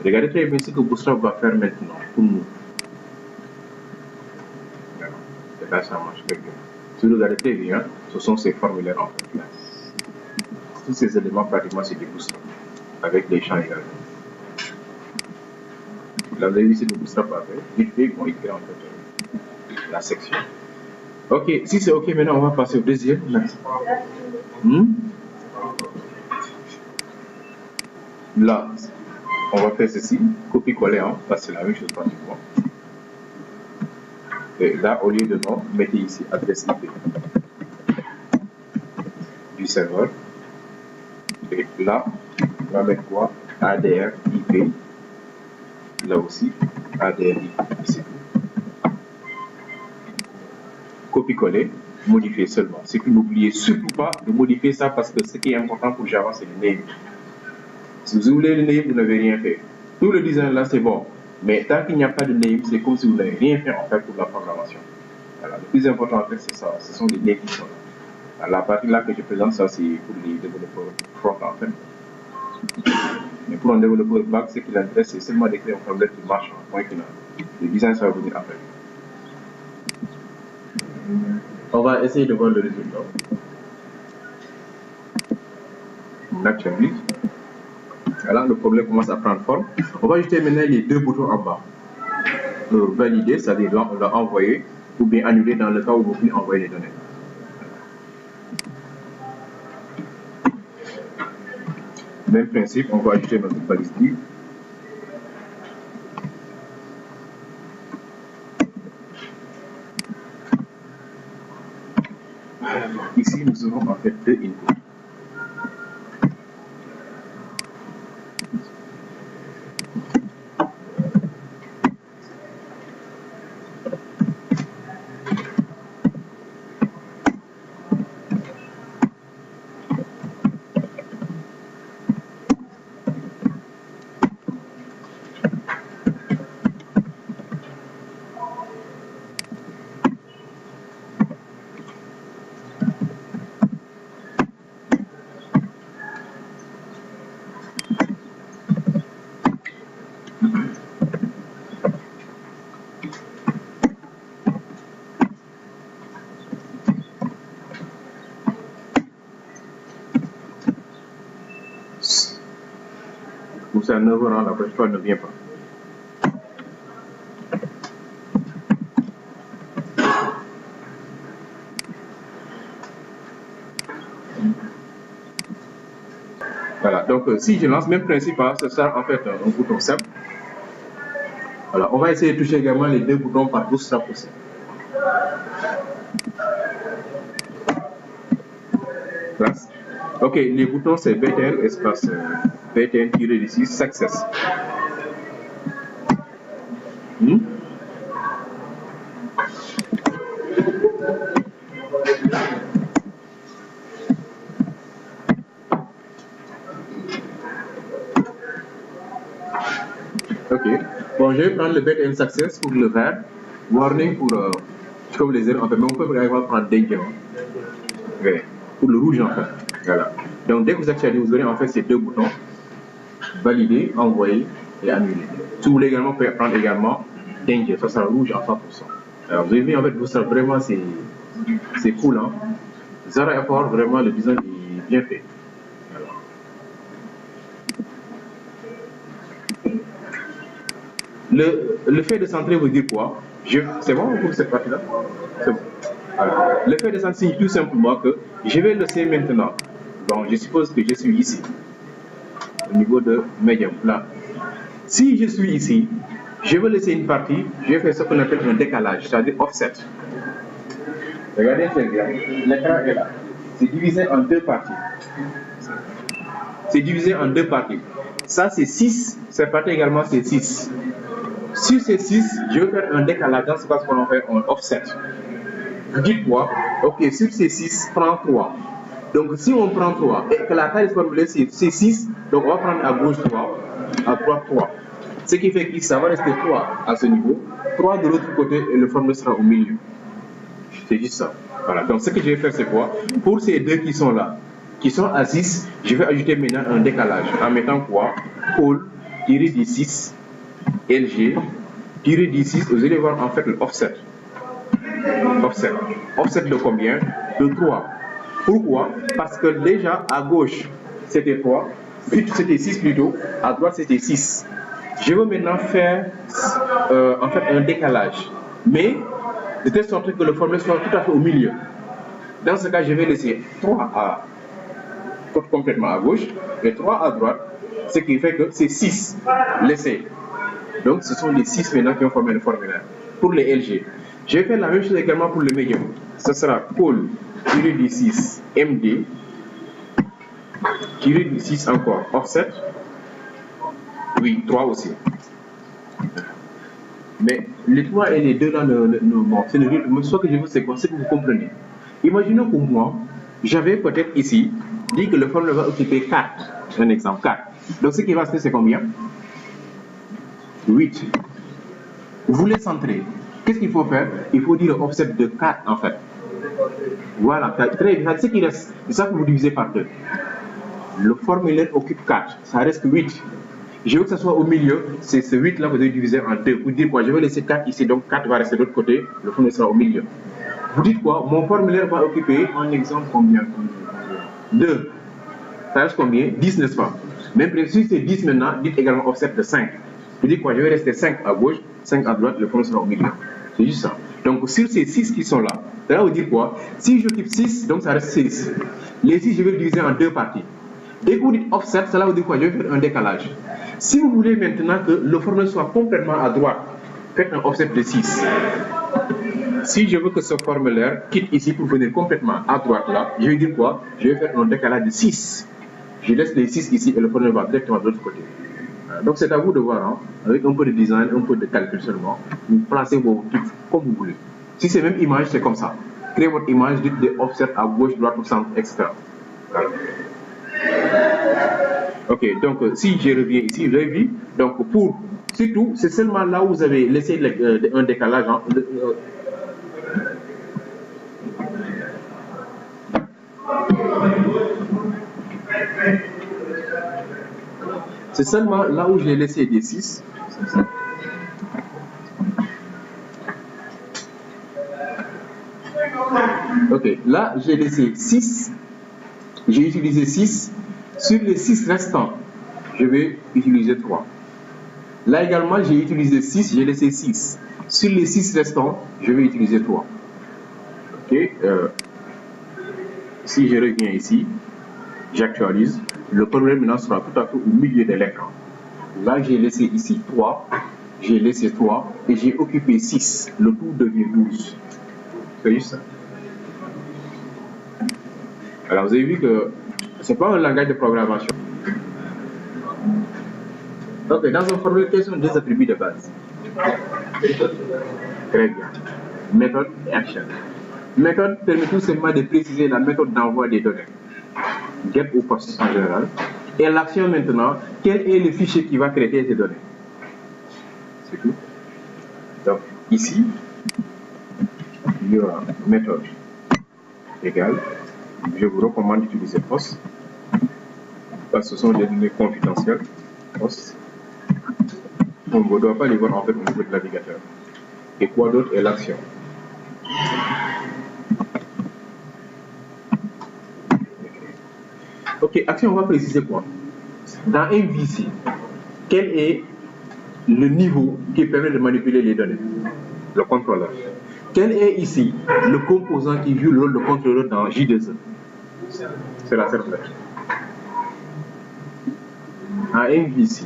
Regardez très bien ce que Bootstrap va faire maintenant pour nous. Et là, ça marche très bien. Si vous regardez très bien, ce sont ces formulaires en fait là. Tous ces éléments pratiquement c'est du Bootstrap avec les champs également. Là, vous avez vu ce que Bootstrap a fait. Vite fait, ils vont écrire en fait la section. Ok, si c'est ok, maintenant on va passer au deuxième. Là, on va faire ceci, copier-coller, hein, parce que c'est la même chose pratiquement. Et là, au lieu de nom, mettez ici adresse IP du serveur. Et là, on va mettre quoi? ADR IP. Là aussi, ADR IP. Ici. Copier-coller, modifier seulement. C'est que n'oubliez surtout pas de modifier ça parce que ce qui est important pour Java, c'est le name. Si vous voulez le name, vous n'avez rien fait. Tout le design là, c'est bon. Mais tant qu'il n'y a pas de name, c'est comme si vous n'avez rien fait en fait pour la programmation. Voilà. Le plus important en fait, c'est ça. Ce sont les names qui sont là. La partie là que je présente, ça c'est pour les développeurs front en fait. Mais pour un développeur back, ce qui l'intéresse, c'est seulement d'écrire un problème qui marche en point final. Le design, ça va venir après. On va essayer de voir le résultat. Naturally. Voilà, le problème commence à prendre forme. On va ajouter maintenant les deux boutons en bas. Valider, c'est-à-dire envoyer, ou bien annuler dans le cas où vous voulez envoyer les données. Même principe, on va ajouter notre balise div. Ici, nous aurons en fait deux inputs. Ou c'est à 9 h, la prochaine fois ne vient pas. Voilà, donc si je lance même principe, hein, ce sera en fait un bouton simple. Voilà, on va essayer de toucher également les deux boutons par bootstrap aussi. Classe. Ok, les boutons c'est BTL espace btn-6 success. Ok, bon, je vais prendre le btn success pour le vert, warning pour comme les erreurs en fait, mais on peut également prendre danger pour le rouge en fait. Voilà. Donc dès que vous actualisez, vous aurez en fait ces deux boutons, valider, envoyer et annuler. Si vous voulez également, vous pouvez prendre également danger, ça sera rouge à 100%. Alors vous avez vu en fait, vous savez vraiment c'est cool, hein. Zero effort, vraiment le design est bien fait. Le fait de centrer veut dire quoi? C'est bon pour cette partie-là? C'est bon. Alors, le fait de centrer signifie tout simplement que je vais laisser maintenant. Donc, je suppose que je suis ici, au niveau de médium, là. Si je suis ici, je vais laisser une partie, je vais faire ce qu'on appelle un décalage, c'est-à-dire offset. Regardez très bien, l'écran est là. C'est divisé en deux parties. C'est divisé en deux parties. Ça, c'est 6, cette partie également, c'est 6. Sur ces 6, je vais faire un décalage dans ce cas qu'on fait un offset. Vous dites quoi? Ok, sur ces 6, prends 3. Donc si on prend 3 et que la taille formulée c'est 6, donc on va prendre à gauche 3, à droite 3. Ce qui fait que ça va rester 3 à ce niveau, 3 de l'autre côté et le formule sera au milieu. C'est juste ça. Voilà, donc ce que je vais faire c'est quoi? Pour ces deux qui sont là, qui sont à 6, je vais ajouter maintenant un décalage en mettant quoi? Pôle tiré du 6. LG tiré du 6, vous allez voir en fait l'offset. Offset de combien? De 3. Pourquoi? Parce que déjà à gauche c'était 3, puis c'était 6 plutôt, à droite c'était 6. Je veux maintenant faire en fait un décalage, mais de telle sorte que le formule soit tout à fait au milieu. Dans ce cas, je vais laisser 3 complètement à gauche et 3 à droite, ce qui fait que c'est 6 laissés. Donc ce sont les 6 maintenant qui ont formé le formulaire. Pour les LG, je vais faire la même chose également pour le médium. Ce sera pôle tiré du 6 MD tiré du 6 encore offset. Oui, 3 aussi. Mais les 3 et les 2 là, c'est le rythme. Ce que je veux, c'est quoi? C'est que vous comprenez. Imaginons pour moi, j'avais peut-être ici dit que le formulaire va occuper 4. Un exemple, 4. Donc ce qui va se faire, c'est combien? 8. Vous voulez centrer. Qu'est-ce qu'il faut faire? Il faut dire offset de 4 en fait. Voilà, très bien. Ce qui reste, c'est ça que vous divisez par 2. Le formulaire occupe 4, ça reste 8. Je veux que ça soit au milieu, c'est ce 8 là, vous devez diviser en 2. Vous dites quoi? Je vais laisser 4 ici, donc 4 va rester de l'autre côté, le formulaire sera au milieu. Vous dites quoi? Mon formulaire va occuper, en exemple, combien? 2. Ça reste combien? 10, n'est-ce pas? Même si c'est 10 maintenant, dites également offset de 5. Vous dites quoi? Je vais rester 5 à gauche, 5 à droite, le formulaire sera au milieu. C'est juste ça. Donc sur ces 6 qui sont là, ça va vous dire quoi? Si j'occupe 6, donc ça reste 6. Les 6, je vais le diviser en deux parties. Dès que vous dites offset, cela veut dire quoi? Je vais faire un décalage. Si vous voulez maintenant que le formulaire soit complètement à droite, faites un offset de 6. Si je veux que ce formulaire quitte ici pour venir complètement à droite là, je vais dire quoi? Je vais faire un décalage de 6. Je laisse les 6 ici et le formulaire va directement de l'autre côté. Donc c'est à vous de voir, hein, avec un peu de design, un peu de calcul seulement, vous placez vos trucs comme vous voulez. Si c'est même image, c'est comme ça. Créez votre image, dites des offsets à gauche, droite, au centre, etc. Voilà. Ok, donc si je reviens ici, vous avez vu, donc pour, surtout, c'est seulement là où vous avez laissé un décalage. Hein, c'est seulement là où j'ai laissé des 6. Ok, là j'ai laissé 6. J'ai utilisé 6. Sur les 6 restants, je vais utiliser 3. Là également, j'ai utilisé 6, j'ai laissé 6. Sur les 6 restants, je vais utiliser 3. Ok, si je reviens ici, j'actualise, le problème maintenant sera tout à fait au milieu de l'écran. Là, j'ai laissé ici 3, j'ai laissé 3 et j'ai occupé 6. Le tout devient 12. C'est juste ça. Alors, vous avez vu que ce n'est pas un langage de programmation. Ok, dans un formulaire, quels sont les deux attributs de base? Très bien. Méthode et action. Méthode permet tout simplement de préciser la méthode d'envoi des données, get ou post en général. Et l'action maintenant, quel est le fichier qui va traiter ces données? C'est tout. Donc ici, il y aura méthode égale, je vous recommande d'utiliser post, parce que ce sont des données confidentielles, post. On ne doit pas les voir en fait au niveau de navigateur. Et quoi d'autre est l'action? Ok, action, on va préciser quoi? Dans MVC, quel est le niveau qui permet de manipuler les données? Le contrôleur. Quel est ici le composant qui joue le rôle de contrôleur dans J2E? C'est la servlette. En MVC,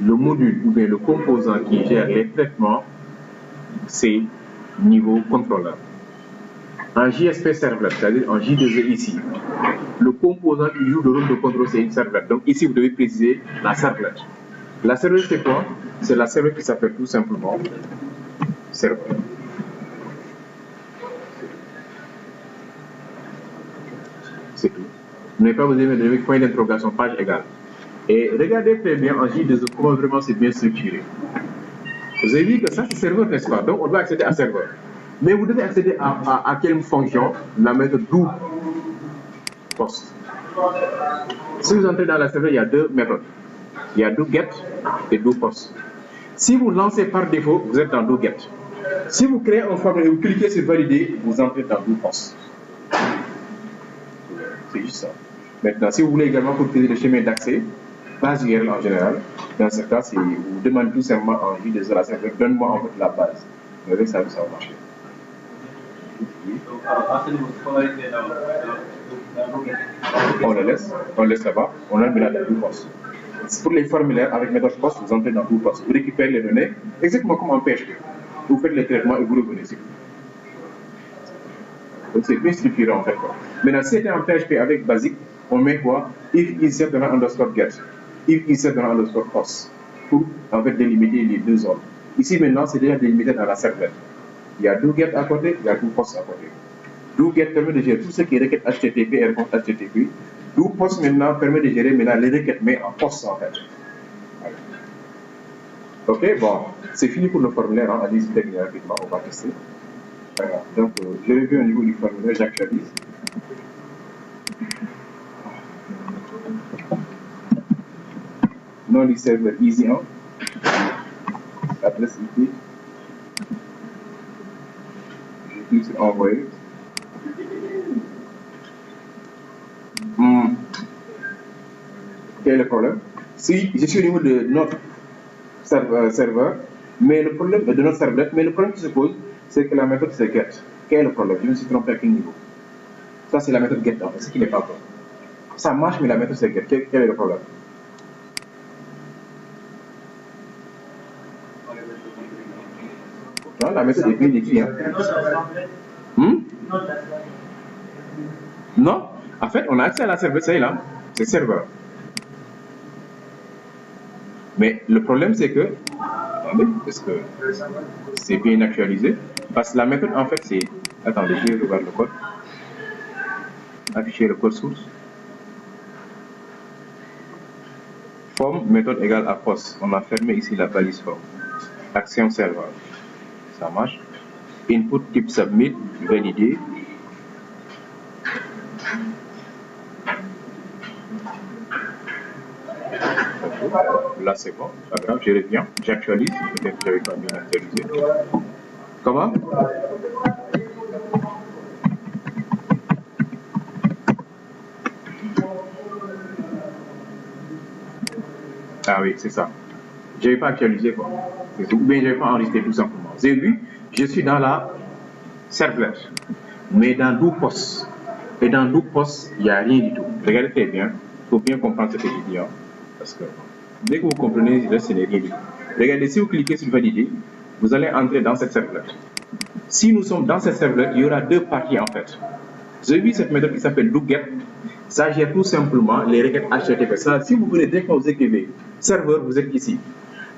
le module ou bien le composant qui gère les traitements, c'est niveau contrôleur. En JSP servlet, c'est-à-dire en J2E ici, le composant qui joue le rôle de contrôle, c'est une servlette. Donc ici, vous devez préciser la servlette. La servlette, c'est quoi? C'est la servlette qui s'appelle tout simplement serveur. C'est tout. Vous n'avez pas besoin de mettre point d'interrogation, page égale. Et regardez très bien en J2E comment vraiment c'est bien structuré. Vous avez vu que ça, c'est serveur, n'est-ce pas? Donc on doit accéder à serveur. Mais vous devez accéder à quelle fonction? La méthode do post. Si vous entrez dans la serveur, il y a deux méthodes. Il y a do get et do post. Si vous lancez par défaut, vous êtes dans do get. Si vous créez un formulaire et vous cliquez sur valider, vous entrez dans do post. C'est juste ça. Maintenant, si vous voulez également proposer le chemin d'accès, base URL en général, dans ce cas, vous demandez tout simplement en J2E la serveur, donne-moi en fait la base. Vous verrez, ça va marcher. On laisse là-bas, on a maintenant do post. Pour les formulaires avec méthode post, vous entrez dans do post, vous récupérez les données, exactement comme en PHP. Vous faites les traitements et vous revenez. Donc c'est bien structuré en fait. Maintenant, si c'était en PHP avec basique, on met quoi? If insert underscore get, if insert underscore post, pour en fait délimiter les deux zones. Ici maintenant, c'est déjà délimité dans la servlette. Il y a do get à côté, il y a do post à côté. Do get permet de gérer tout ce qui est requête HTTP et réponse HTTP. Do post maintenant permet de gérer maintenant les requêtes, mais en post en fait. Voilà. Ok, bon, c'est fini pour le formulaire. Hein. Allez-y terminer rapidement, on va tester. Voilà. Donc, je reviens au niveau du formulaire, j'actualise. Nom du serveur easy 1. Adresse IP. Je clique sur envoyer. Quel est le problème? Si je suis au niveau de notre serveur, mais le problème de notre serveur, mais le problème qui se pose, c'est que la méthode c'est get. Quel est le problème? Je me suis trompé à quel niveau? Ça c'est la méthode get en fait, ce qui n'est pas bon. Ça marche, mais la méthode c'est get. Quel est le problème? Pourtant, la méthode est bien écrite. Hein? Non, en fait, on a accès à la serveur, c'est là, c'est serveur. Mais le problème, c'est que, attendez, est-ce que c'est bien actualisé? Parce que la méthode, en fait, c'est, attendez, je vais revoir le code. Afficher le code source. Forme, méthode égale à post. On a fermé ici la balise forme. Action serveur. Ça marche. Input type submit, validé. Là c'est bon, pas grave, je reviens, j'actualise, peut-être que j'avais pas bien actualisé. Comment? Ah oui, c'est ça. Je n'avais pas actualisé quoi. Ou bien je n'avais pas enregistré tout simplement. Vous avez vu, je suis dans la servlette, mais dans do post. Et dans do post, il n'y a rien du tout. Regardez très bien, il faut bien comprendre ce que je dis. Hein, parce que dès que vous comprenez, là, ce n'est rien du tout. Regardez, si vous cliquez sur valider, vous allez entrer dans cette servlette. Si nous sommes dans cette servlette, il y aura deux parties en fait. Vous avez vu cette méthode qui s'appelle doGet, Ça gère tout simplement les requêtes HTTP. Ça, si vous venez dès que vous écrivez serveur, vous êtes ici.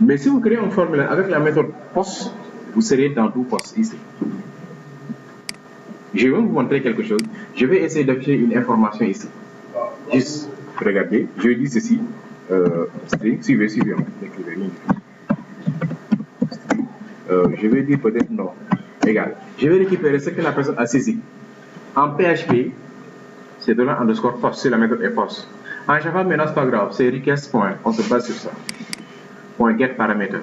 Mais si vous créez un formulaire avec la méthode POST, vous serez dans tout POST ici. Je vais vous montrer quelque chose. Je vais essayer d'afficher une information ici. Juste, regardez, je dis ceci. String, suivez, n'écrivez rien. Je vais dire peut-être non. Égal. Je vais récupérer ce que la personne a saisi. En PHP, c'est $_post, c'est la méthode est post. En Java, maintenant, c'est pas grave, c'est request point, on se base sur ça. Point get paramètre.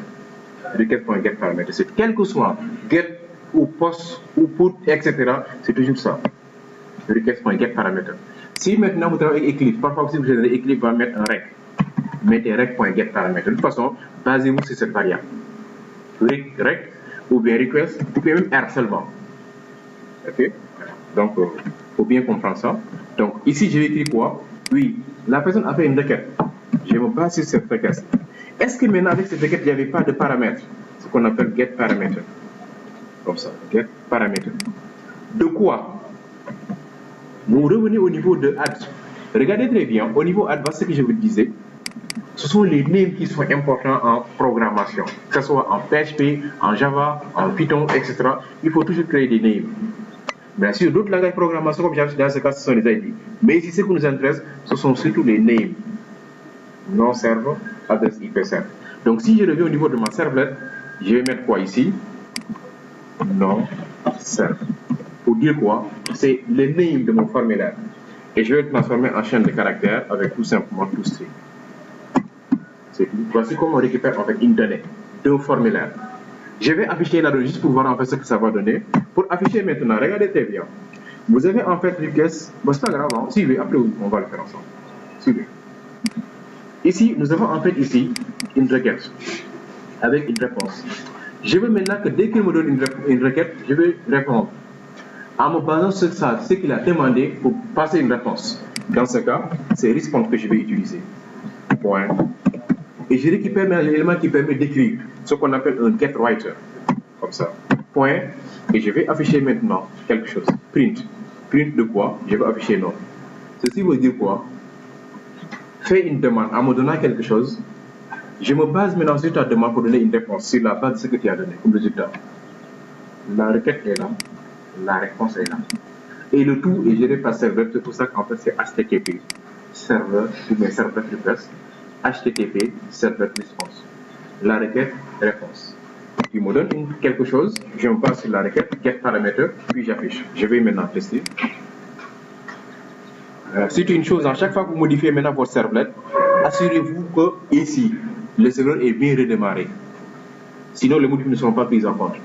Request.get paramètre. C'est quel que soit get ou post ou put, etc. C'est toujours ça. Request.get paramètre. Si maintenant vous travaillez avec Eclipse, parfois si vous générez Eclipse va mettre un rec. Mettez rec.get paramètre. De toute façon, basez-vous sur cette variable. Rec ou bien request, ou bien même R seulement. Ok? Donc, il faut bien comprendre ça. Donc, ici, je vais écrire quoi? Oui, la personne a fait une requête. Je me base sur cette requête. Est-ce que maintenant, avec cette requête, il n'y avait pas de paramètres? Ce qu'on appelle get paramètre. Comme ça, get paramètre. De quoi? Vous revenez au niveau de add. Regardez très bien, au niveau add, ce que je vous disais, ce sont les names qui sont importants en programmation, que ce soit en PHP, en Java, en Python, etc. Il faut toujours créer des names. Bien sûr, d'autres langages de programmation, comme Java, dans ce cas, ce sont les ID. Mais ici, ce qui nous intéresse, ce sont surtout les names. Non server, adresse IP server. Donc, si je reviens au niveau de ma servlet, je vais mettre quoi ici? Non server. Pour dire quoi? C'est le name de mon formulaire. Et je vais le transformer en chaîne de caractères avec tout simplement toString. C'est tout. Voici comment on récupère avec une donnée d'un formulaire. Je vais afficher là juste pour voir en fait ce que ça va donner. Pour afficher maintenant, regardez très bien. Vous avez en fait request. Bon, c'est pas grave, hein. Suivez, après on va le faire ensemble. Suivez. Ici, nous avons en fait ici une requête avec une réponse. Je veux maintenant que dès qu'il me donne une requête, je vais répondre en me basant sur ça, ce qu'il a demandé pour passer une réponse. Dans ce cas, c'est response que je vais utiliser. Point. Et je récupère l'élément qui permet d'écrire ce qu'on appelle un get writer. Comme ça. Point. Et je vais afficher maintenant quelque chose. Print. Print de quoi? Je vais afficher non. Ceci veut dire quoi? Fais une demande en me donnant quelque chose. Je me base maintenant sur ta demande pour donner une réponse sur la base de ce que tu as donné comme résultat. La requête est là. La réponse est là. Et le tout est géré par serveur. C'est pour ça qu'en fait c'est HTTP. Serveur ou bien serveur request. HTTP serveur response. La requête, réponse. Tu me donnes quelque chose, je me passe sur la requête, get paramètre, puis j'affiche. Je vais maintenant tester. C'est une chose, à chaque fois que vous modifiez maintenant votre servlet, assurez-vous que ici, le serveur est bien redémarré. Sinon, les modifications ne seront pas prises en compte.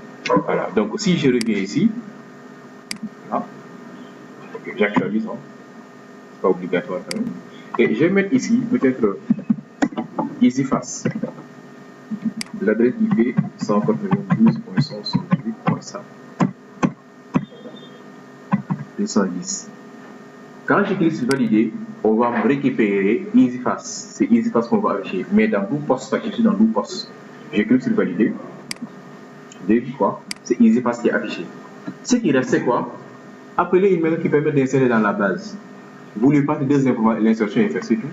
Voilà. Donc, si je reviens ici, voilà. Okay, j'actualise, hein. C'est pas obligatoire quand même. Et je vais mettre ici, peut-être, EasyFast. L'adresse IP 192.168.100 210. Quand je clique sur valider, on va me récupérer EasyFast. C'est EasyFast qu'on va afficher. Mais dans tout poste, je suis dans tout poste. Je clique sur valider. Vous avez vu quoi? C'est EasyFast qui est affiché. Ce qui reste, c'est quoi? Appeler une méthode qui permet d'insérer dans la base. Vous lui passez deux informations, l'insertion est faite, c'est tout.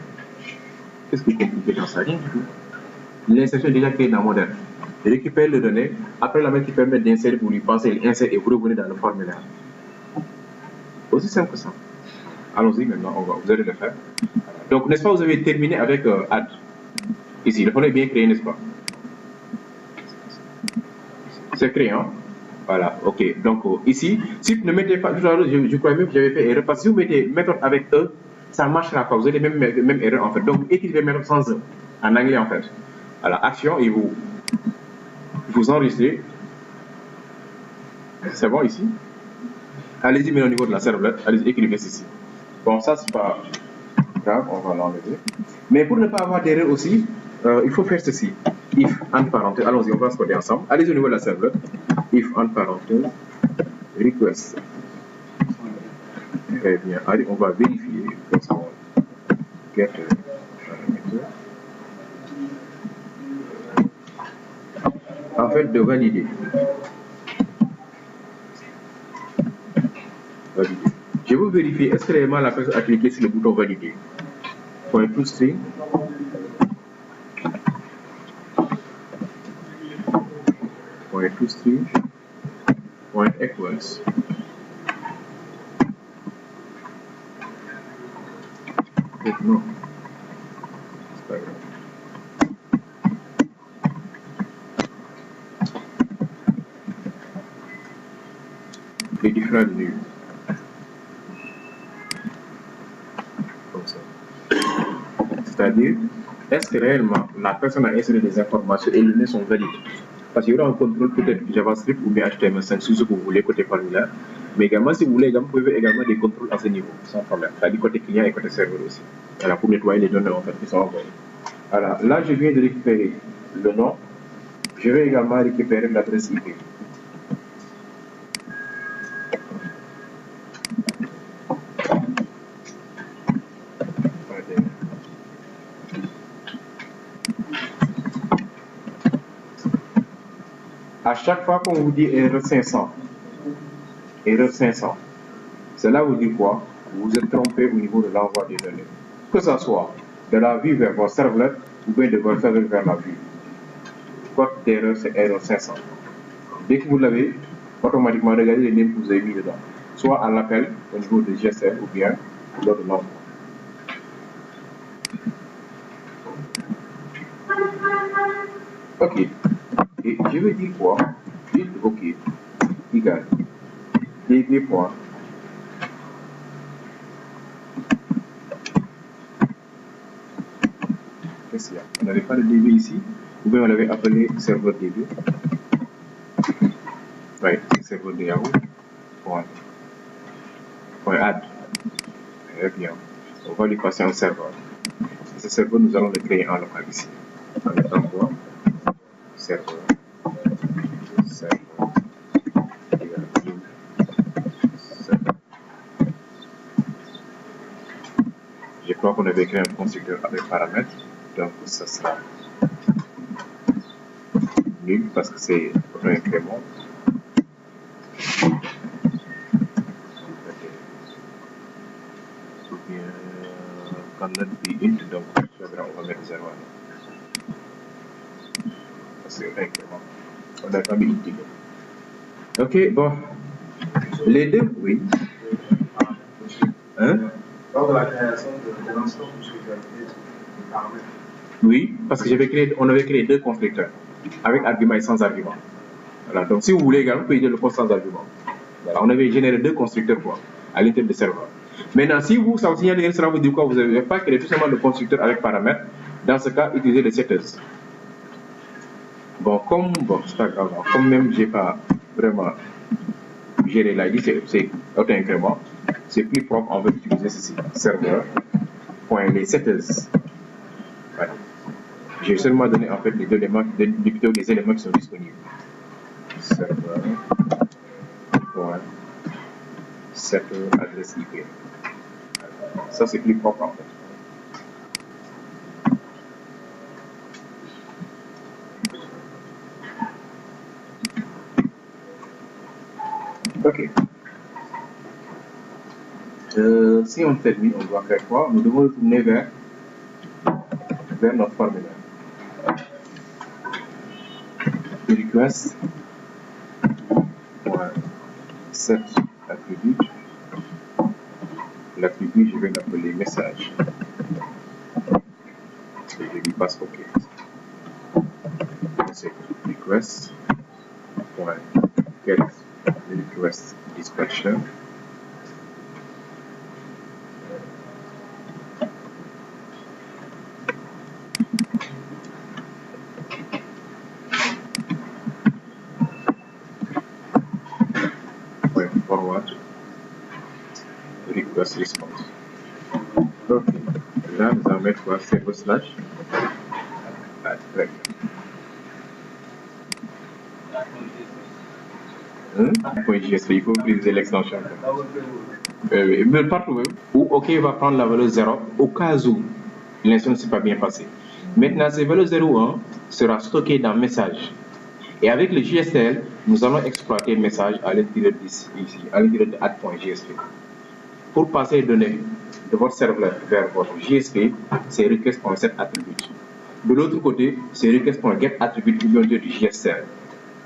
Qu'est-ce qui est compliqué dans ça? Rien du tout. L'insertion est déjà créée dans modèle. Récupère les données, après la méthode qui permet d'insérer, vous lui passez l'insert et vous revenez dans le formulaire. Aussi simple que ça. Allons-y maintenant, vous allez le faire. Donc, n'est-ce pas, vous avez terminé avec add. Ici, le formulaire est bien créé, n'est-ce pas? C'est créé, hein? Voilà, ok. Donc, ici, si vous ne mettez pas, je crois même que j'avais fait erreur, parce que si vous mettez méthode avec E, ça ne marchera pas. Vous avez même erreur en fait. Donc, vous écrivez méthode sans E, en anglais en fait. Voilà, action et vous enregistrez. C'est bon ici? Allez-y, mais au niveau de la servlet, allez-y, écrivez ceci. Bon, ça, c'est pas grave, on va l'enlever. Mais pour ne pas avoir d'erreur aussi, il faut faire ceci. If, entre parenthèses, allons-y, on va se coder ensemble. Allez-y au niveau de la servlet. If, entre parenthèses, request. Très bien. Allez, on va vérifier. Get parameter. En fait, de valider. Je vous vérifiez est-ce que réellement la personne a cliqué sur le bouton valider. Point toString. Point toString. Point equals. Non. C'est pas grave. Les différents nus. Comme ça. C'est-à-dire, est-ce que réellement la personne a inséré des informations et les données sont valides? Parce qu'il y aura un contrôle peut-être JavaScript ou bien HTML5 sur ce que vous voulez côté formulaire. Mais également, si vous voulez, vous pouvez également des contrôles à ce niveau, sans problème. C'est-à-dire côté client et côté serveur aussi. Voilà, pour nettoyer les données en fait qui sont envoyées. Alors là, je viens de récupérer le nom. Je vais également récupérer l'adresse IP. À chaque fois qu'on vous dit erreur 500, cela vous dit quoi? Vous êtes trompé au niveau de l'envoi des données. Que ce soit de la vue vers votre serveur ou bien de votre serveur vers la vue. Code d'erreur, c'est erreur 500. Dès que vous l'avez, automatiquement, regardez les liens que vous avez mis dedans. Soit à l'appel au niveau de GSM ou bien lors de l'envoi. Ok. Et je vais dire quoi? Juste OK égale db. Qu'est-ce qu'il y a? On n'avait pas de db ici, ou bien on l'avait appelé serveur db. Oui, serveur de Yahoo. Point add. Très bien. On va lui passer un serveur. Ce serveur, nous allons le créer en local ici. En mettant quoi? Serveur. Je crois qu'on avait créé un constructeur avec paramètres, donc ça sera nul parce que c'est un incrément. Ou bien cannot be int, donc on va mettre 0. C'est un incrément. On n'a pas mis int. Ok, bon. Les deux, oui. Hein? Lors de la création de l'instance, vous avez créé des paramètres. Oui, parce que on avait créé deux constructeurs, avec argument et sans argument. Voilà, donc si vous voulez également, vous pouvez utiliser le code sans argument. Voilà, on avait généré deux constructeurs quoi, à l'intérieur du serveur. Maintenant, si vous, ça vous signale, cela vous dit quoi? Vous n'avez pas créé tout simplement le constructeur avec paramètres. Dans ce cas, utilisez les setters. Bon, c'est pas grave, comme même j'ai pas vraiment géré l'ID, c'est auto-incrément. C'est plus propre, on va utiliser ceci, serveur.les setters. Voilà. J'ai seulement donné en fait les éléments qui sont disponibles. Serveur.setter adresse IP. Ça c'est plus propre en fait. Ok. Si on termine, on doit faire quoi? Nous devons retourner vers notre formulaire. Request set attribut. L'attribut, je vais l'appeler message. Et je lui passe OK. C'est request get request dispatcher. Forward request response. Ok, là nous allons mettre quoi? Server slash. .jsp, il faut utiliser l'extension. Mais partout même. Ou OK va prendre la valeur 0 au cas où l'instance ne s'est pas bien passée. Maintenant, cette valeur 0,1 sera stockée dans message. Et avec le JSL, nous allons exploiter le message à l'intérieur d'ici, à l'intérieur de add.jsp. pour passer les données de votre serveur vers votre JSP, c'est request.setAttribute. De l'autre côté, c'est request.getAttribute ou bien du JSServe.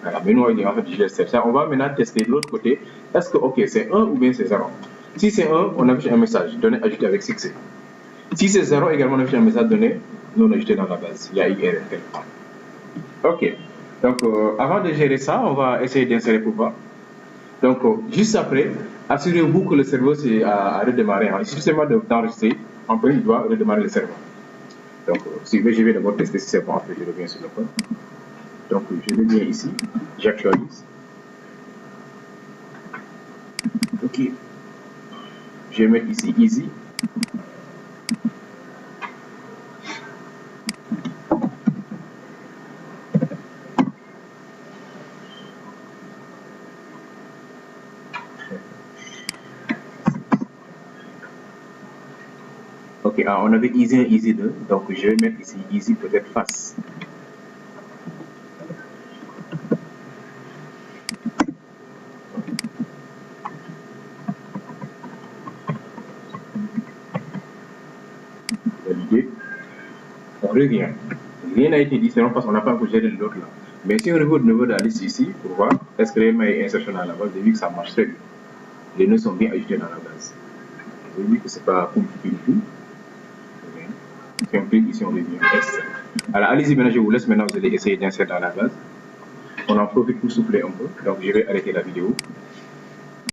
Voilà, mais nous, on va faire du JSServe. On va maintenant tester de l'autre côté. Est-ce que, ok, c'est 1 ou bien c'est 0? Si c'est 1, on affiche un message, données ajoutées avec succès. Si c'est 0, également, on affiche un message, données non ajoutées dans la base. Il y a une erreur. Ok. Donc, avant de gérer ça, on va essayer d'insérer pour voir. Donc, juste après, assurez-vous que le serveur a redémarré. Il suffit seulement d'enregistrer. En premier, il doit redémarrer le serveur. Donc, je vais d'abord tester si c'est bon. Après, je reviens sur le code. Donc, je reviens ici. J'actualise. Ok. Je vais mettre ici Easy. Ok, on avait Easy 1, Easy 2, donc je vais mettre ici Easy peut-être face. Validé. On revient. Rien n'a été différent parce qu'on n'a pas encore géré l'autre là. Mais si on revient au niveau de la liste ici, pour voir, est-ce que les mails insertion dans la base, vous avez vu que ça marche très bien. Les nœuds sont bien ajoutés dans la base. Vous avez vu que c'est pas compliqué du tout. Si on clique ici, on revient. Alors allez-y maintenant, je vous laisse maintenant, vous allez essayer d'insérer dans la base. On en profite pour souffler un peu, donc je vais arrêter la vidéo.